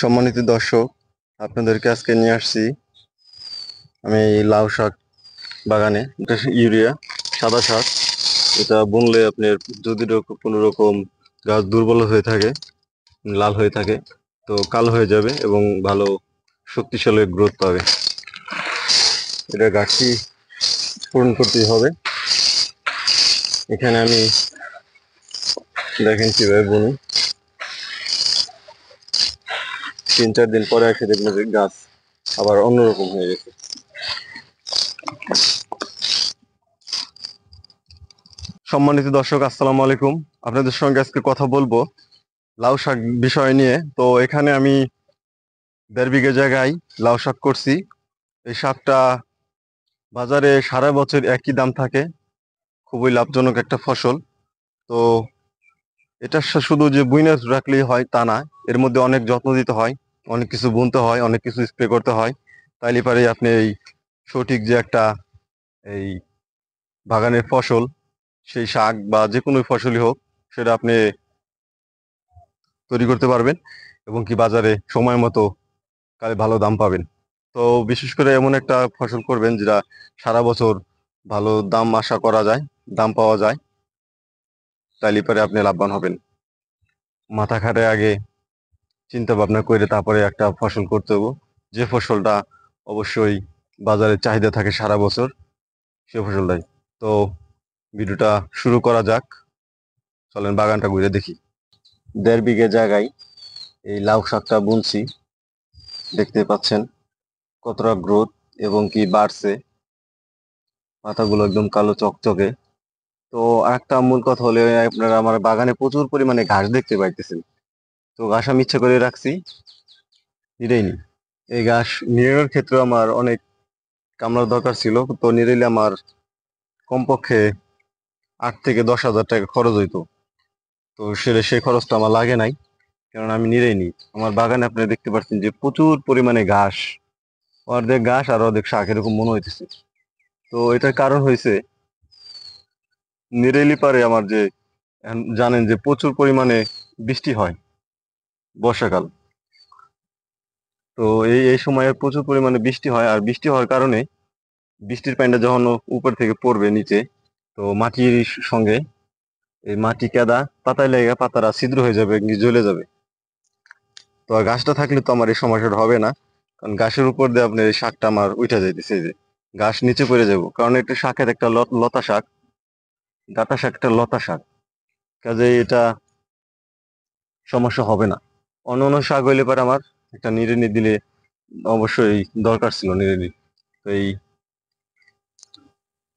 সম্মানিত দর্শক, আপনাদেরকে আজকে নিয়ে আসছি আমি এই লাউ শাক বাগানে। এটা ইউরিয়া সাদা শাক। এটা বুনলে আপনার যদি কোনো রকম গাছ দুর্বল হয়ে থাকে, লাল হয়ে থাকে, তো কালো হয়ে যাবে এবং ভালো শক্তিশালী গ্রোথ পাবে। এটা গাছটি পূরণ করতে হবে। এখানে আমি দেখেন কিভাবে বুনি। 3-4 দিন পরে এসে দেখবো যে গাছ আবার অন্যরকম হয়ে গেছে। সম্মানিত দর্শক, আসসালামু আলাইকুম। আপনাদের সঙ্গে আজকে কথা বলবো লাউ শাক বিষয় নিয়ে। তো এখানে আমি 1.5 বিঘা জায়গায় লাউ শাক করছি। এই শাকটা বাজারে সারা বছর একই দাম থাকে, খুবই লাভজনক একটা ফসল। তো এটা শুধু যে বুইনে রাখলেই হয় তা না, এর মধ্যে অনেক যত্ন দিতে হয়, অনেক কিছু বুনতে হয়, অনেক কিছু স্প্রে করতে হয়। তাইলে পারে আপনি এই সঠিক যে একটা এই বাগানের ফসল, সেই শাক বা যে কোনো ফসলই হোক, সেটা আপনি তৈরি করতে পারবেন এবং কি বাজারে সময় মতো কালে ভালো দাম পাবেন। তো বিশেষ করে এমন একটা ফসল করবেন যেটা সারা বছর ভালো দাম আশা করা যায়, দাম পাওয়া যায়, তাইলে পরে আপনি লাভবান হবেন। মাথা খাটে আগে চিন্তা ভাবনা করে তারপরে একটা ফসল করতে হবে, যে ফসলটা অবশ্যই বাজারে চাহিদা থাকে সারা বছর, সে ফসলটাই। তো ভিডিওটা শুরু করা যাক, চলেন বাগানটা ঘুরে দেখি। 1.5 বিঘা জায়গায় এই লাউ শাকটা বুনছি, দেখতে পাচ্ছেন কতটা গ্রোথ এবং কি বাড়ছে, পাতাগুলো একদম কালো চকচকে। তো আরেকটা মূল কথা হলো, আপনারা আমার বাগানে প্রচুর পরিমাণে ঘাস দেখতে পাইতেছেন। তো ঘাস আমি ইচ্ছা করে রাখছি, নিড়াইনি। এই ঘাস নিড়ানোর ক্ষেত্রে আমার অনেক কামলার দরকার ছিল। তো নিড়াইলে আমার কমপক্ষে 8 থেকে 10 হাজার টাকা খরচ হইতো। তো সেই খরচটা আমার লাগে নাই, কারণ আমি নিড়াইনি। আমার বাগানে আপনি দেখতে পাচ্ছেন যে প্রচুর পরিমাণে ঘাস, অর্ধেক ঘাস আর অর্ধেক শাক এরকম মনে হইতেছে। তো এটার কারণ হয়েছে, নিড়াইলে পারে আমার যে জানেন যে প্রচুর পরিমাণে বৃষ্টি হয় বর্ষাকাল। তো এই সময়ে প্রচুর পরিমাণে বৃষ্টি হয়, আর বৃষ্টি হওয়ার কারণে বৃষ্টির পানিটা যখন উপর থেকে পড়বে নিচে, তো মাটির সঙ্গে এই মাটি কাদা পাতায় লেগে পাতারা ছিদ্র হয়ে যাবে, জ্বলে যাবে। তো আর গাছটা থাকলে তো আমার এই সমস্যাটা হবে না, কারণ গাছের উপর দিয়ে আপনার এই শাকটা আমার উঠে যাইতেছে, এই যে গাছ নিচে পড়ে যাব, কারণ এটা শাকের একটা লতা শাক, ডাঁটা শাক একটা লতা শাক, কাজে এটা সমস্যা হবে না। অন্য অন্য শাক হইলে পরে আমার একটা নিড়ানি দিলে অবশ্যই দরকার ছিল নিড়ানি। তো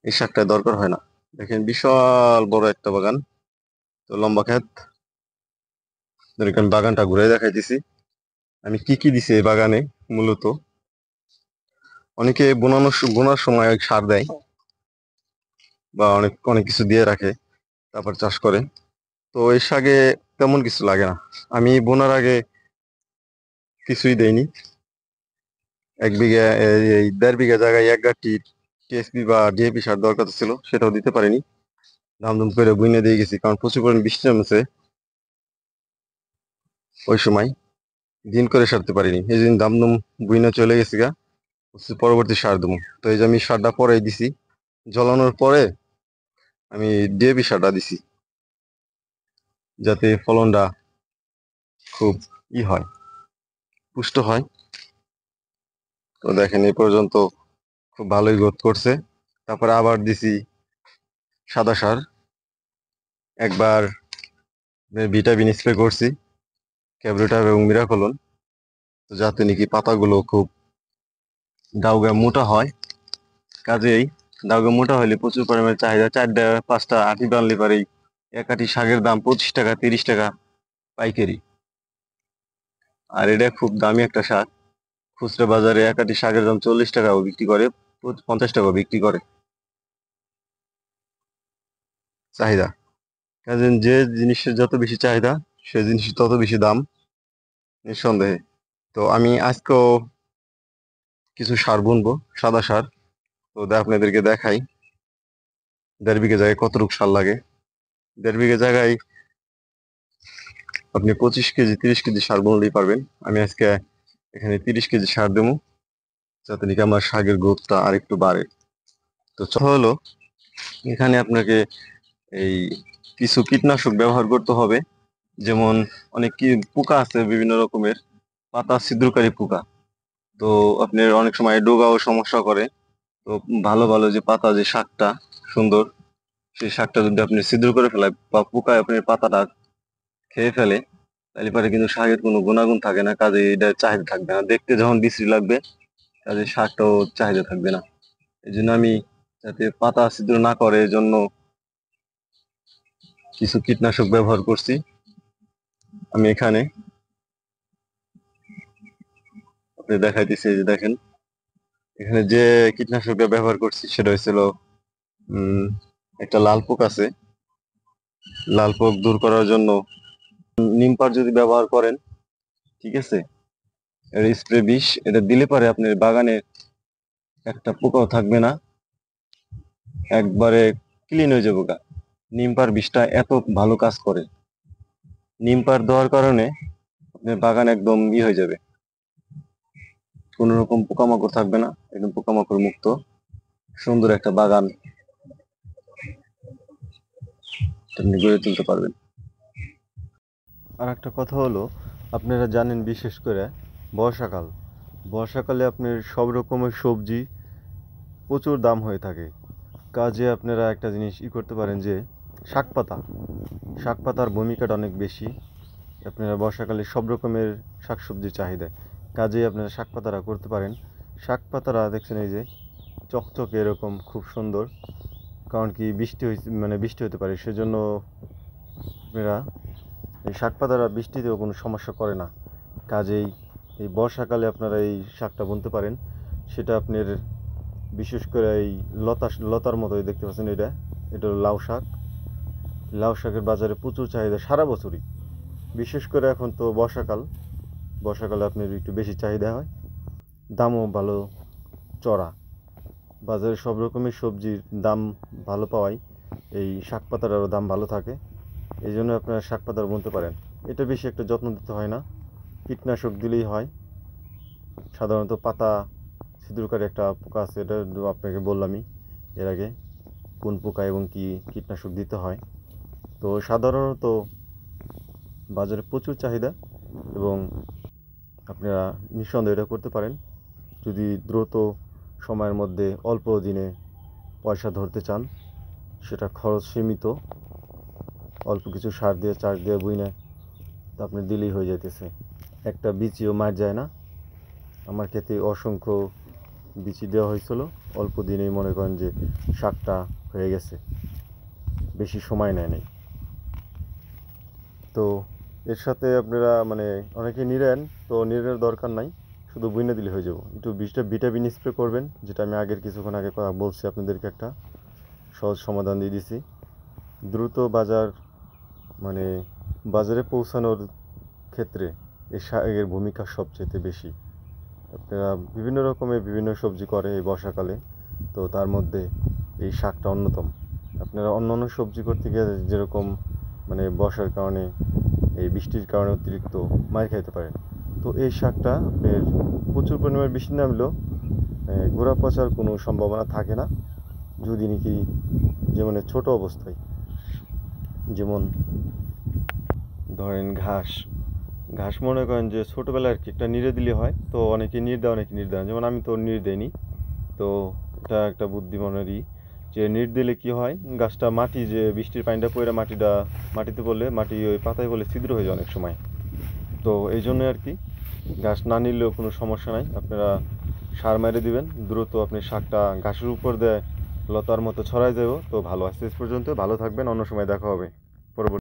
এই শাকটা দরকার হয় না। দেখেন বিশাল বড় একটা বাগান, তো লম্বা ক্ষেত। দেখেন বাগানটা ঘুরে দেখাইতেছি আমি কি কি দিছি এই বাগানে। মূলত অনেকে বোনার সময় সার দেয় বা অনেক অনেক কিছু দিয়ে রাখে, তারপর চাষ করে। তো এই শাকে তেমন কিছু লাগে না। আমি বোনার আগে কিছুই দেইনি। 1 বিঘা এই 1.5 বিঘা জায়গায় 1 গাঁটি টিএসপি বা ডিএপি সার দরকার ছিল, সেটাও দিতে পারিনি। ধামধুম করে বুনে দিয়ে গেছি, কারণ প্রচুর পরিমাণে বৃষ্টি নামছে ওই সময়, দিন করে সারতে পারিনি। এই দিন ধামধুম বুইনা চলে গেছি গা, পরবর্তী সার দেবো। তো এই যে আমি সারটা পরে দিছি, জ্বলানোর পরে আমি ডিএপি সারটা দিছি, যাতে ফলনটা খুব হয়, পুষ্ট হয়। তো দেখেন এই পর্যন্ত খুব ভালোই গ্রোথ করছে। তারপরে আবার দিছি সাদা সার, একবার ভিটামিন স্প্রে করছি, ক্যাবরেটার এবং মিরাকলন, তো যাতে নাকি পাতাগুলো খুব ডাউগা মোটা হয়। কাজেই ডাউগা মোটা হলে প্রচুর পরিমাণে চাহিদা, 4টা 5টা আটি বানলে পারেই 1 আটি শাকের দাম 25 টাকা 30 টাকা পাইকারি। আর এটা খুব দামি একটা শাক, খুচরা বাজারে 1 আটি শাকের দাম 40 টাকাও বিক্রি করে, 50 টাকাও বিক্রি করে। চাহিদা, কাজে যে জিনিসের যত বেশি চাহিদা, সে জিনিসের তত বেশি দাম, নিঃসন্দেহে। তো আমি আজকেও কিছু সার বুনবো, সাদা সার। তো আপনাদেরকে দেখাই 1.5 বিঘা জায়গায় কতটুকু সার লাগে। 1.5 বিঘা জায়গায় আপনি 25 কেজি 30 কেজি সার বললেই পারবেন। আমি আজকে এখানে 30 কেজি সার দেবো, যাতে নাকি আমার শাকের গ্রোথটা আরেকটু বাড়ে। তো হলো এখানে আপনাকে এই কিছু কীটনাশক ব্যবহার করতে হবে। যেমন অনেক কি পোকা আছে বিভিন্ন রকমের, পাতা ছিদ্রকারী পোকা। তো আপনার অনেক সময় ডোগাও সমস্যা করে। তো ভালো ভালো যে পাতা, যে শাকটা সুন্দর, সেই শাকটা যদি আপনি ছিদ্র করে ফেলায় বা পোকায় আপনার পাতাটা খেয়ে ফেলে, তাহলে পরে কিন্তু শাকের কোনো গুণাগুণ থাকে না, কাজে এটা চাহিদা থাকবে না। দেখতে যখন বিশ্রী লাগবে, কাজে শাকটাও চাহিদা থাকবে না। এই জন্য আমি, যাতে পাতা ছিদ্র না করে, এজন্য কিছু কীটনাশক ব্যবহার করছি। আমি এখানে আপনি দেখাইতেছি, এই যে দেখেন, এখানে যে কীটনাশকটা ব্যবহার করছি সেটা হয়েছিল একটা লাল পোক আছে। লাল পোক দূর করার জন্য নিম পাড় যদি ব্যবহার করেন, ঠিক আছে, এর স্প্রে বিষ এটা দিলে পারে আপনার বাগানে একটা পোকাও থাকবে না, একবারে ক্লিন হয়ে যাবে গা। নিম পাড় বিষটা এত ভালো কাজ করে। নিম পাড় দেওয়ার কারণে আপনার বাগান একদম হয়ে যাবে, কোনো রকম পোকামাকড় থাকবে না, একদম পোকামাকড় মুক্ত সুন্দর একটা বাগান আপনি গড়ে তুলতে পারবেন। আর একটা কথা হলো, আপনারা জানেন বিশেষ করে বর্ষাকাল, বর্ষাকালে আপনার সব রকমের সবজি প্রচুর দাম হয়ে থাকে। কাজে আপনারা একটা জিনিস করতে পারেন, যে শাক পাতা, শাক পাতার ভূমিকাটা অনেক বেশি আপনারা বর্ষাকালে সব রকমের শাকসবজির চাহিদা। কাজেই আপনারা শাক পাতারা করতে পারেন। শাক পাতারা দেখছেন এই যে চকচকে এরকম খুব সুন্দর, কারণ কি বৃষ্টি হয়েছে, মানে বৃষ্টি হতে পারে, সেজন্য আপনারা এই শাক পাতারা বৃষ্টিতেও কোনো সমস্যা করে না। কাজেই এই বর্ষাকালে আপনারা এই শাকটা বুনতে পারেন। সেটা আপনার বিশেষ করে এই লতার মতোই দেখতে পাচ্ছেন, এটা এটা হলো লাউ শাক। লাউ শাকের বাজারে প্রচুর চাহিদা সারা বছরই, বিশেষ করে এখন তো বর্ষাকাল, বর্ষাকালে আপনার একটু বেশি চাহিদা হয়, দামও ভালো চড়া। বাজারে সব রকমের সবজির দাম ভালো পাওয়ায় এই শাক পাতারও দাম ভালো থাকে। এই জন্য আপনারা শাক পাতার বুনতে পারেন। এটা বেশি একটা যত্ন দিতে হয় না, কীটনাশক দিলেই হয়। সাধারণত পাতা ছিদ্রকারী একটা পোকা আছে, এটা আপনাকে বললামই এর আগে কোন পোকা এবং কি কীটনাশক দিতে হয়। তো সাধারণত বাজারে প্রচুর চাহিদা, এবং আপনারা নিঃসন্দেহে এটা করতে পারেন যদি দ্রুত সময়ের মধ্যে অল্প দিনে পয়সা ধরতে চান। সেটা খরচ সীমিত, অল্প কিছু সার দিয়ে চাষ দিয়ে বুইনে আপনি দিলেই হয়ে যাইতেছে, একটা বিচিও মার যায় না। আমার ক্ষেতে অসংখ্য বিচি দেওয়া হয়েছিল, অল্প দিনেই মনে করেন যে শাকটা হয়ে গেছে, বেশি সময় নেয় নাই। তো এর সাথে আপনারা মানে অনেকে নিলেন, তো নিলের দরকার নাই, শুধু বুইনে দিলে হয়ে যাবো। একটু ভিটামিন স্প্রে করবেন, যেটা আমি আগের কিছুক্ষণ আগে বলছি আপনাদেরকে, একটা সহজ সমাধান দিয়ে দিছি। দ্রুত মানে বাজারে পৌঁছানোর ক্ষেত্রে এর ভূমিকা সবচেয়ে বেশি। আপনারা বিভিন্ন রকমের বিভিন্ন সবজি করে এই বর্ষাকালে, তো তার মধ্যে এই শাকটা অন্যতম। আপনারা অন্যান্য সবজি করতে গিয়ে যেরকম মানে বর্ষার কারণে, এই বৃষ্টির কারণে অতিরিক্ত মার খাইতে পারেন, তো এই শাকটা আপনার প্রচুর পরিমাণে বৃষ্টি নামলেও গোড়া পচার কোনো সম্ভাবনা থাকে না, যদি নাকি যেমন ছোট অবস্থায়, যেমন ধরেন ঘাস, ঘাস মনে করেন যে ছোটোবেলায় আর কি একটা নিড়ে দিলে হয়, তো অনেকে নিড় দেয় অনেকে নিড় দেয় না, যেমন আমি তো নিড় দেইনি। তো এটা একটা বুদ্ধিমানেরই, যে নিড় দিলে কি হয়, গাছটা মাটি যে বৃষ্টির পানিটা পড়ে মাটিতে পড়লে মাটি ওই পাতায় বলে ছিদ্র হয়ে যায় অনেক সময়। তো এই জন্য আর কি ঘাস না নিলেও কোনো সমস্যা নাই, আপনারা সার মেরে দিবেন, দ্রুত আপনি শাকটা ঘাসের উপর দেয় লতার মতো ছড়াই যাব, তো ভালো আছে। শেষ পর্যন্ত ভালো থাকবেন, অন্য সময় দেখা হবে পরবর্তী।